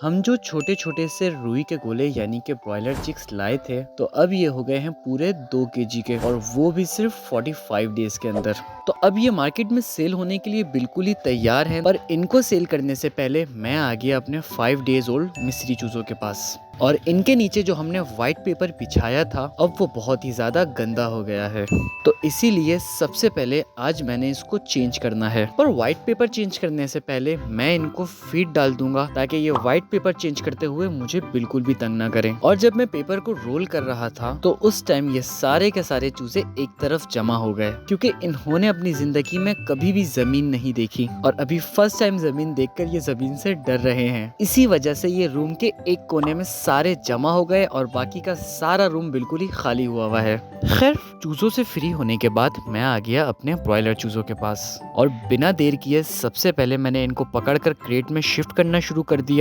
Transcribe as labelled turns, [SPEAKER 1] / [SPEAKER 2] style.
[SPEAKER 1] हम जो छोटे छोटे से रुई के गोले यानी कि ब्रॉयलर चिक्स लाए थे, तो अब ये हो गए हैं पूरे 2 kg के, और वो भी सिर्फ 45 डेज के अंदर। तो अब ये मार्केट में सेल होने के लिए बिल्कुल ही तैयार हैं। पर इनको सेल करने से पहले मैं आ गया अपने 5 डेज ओल्ड मिस्री चूजों के पास। और इनके नीचे जो हमने व्हाइट पेपर बिछाया था, अब वो बहुत ही ज्यादा गंदा हो गया है। तो इसीलिए सबसे पहले आज मैंने इसको चेंज करना है। पर व्हाइट पेपर चेंज करने से पहले मैं इनको फीड डाल दूंगा, ताकि ये व्हाइट पेपर चेंज करते हुए मुझे बिल्कुल भी तंग ना करें। और जब मैं पेपर को रोल कर रहा था, तो उस टाइम ये सारे के सारे चूजे एक तरफ जमा हो गए, क्योंकि इन्होंने अपनी जिंदगी में कभी भी जमीन नहीं देखी और अभी फर्स्ट टाइम जमीन देखकर ये जमीन से डर रहे हैं। इसी वजह से ये रूम के एक कोने में सारे जमा हो गए और बाकी का सारा रूम बिल्कुल ही खाली हुआ है। खैर, चूजों से फ्री होने के बाद मैं आ गया अपने ब्रॉयलर चूजों के पास, और बिना देर किए सबसे पहले मैंने इनको पकड़कर क्रेट में शिफ्ट करना शुरू कर दिया।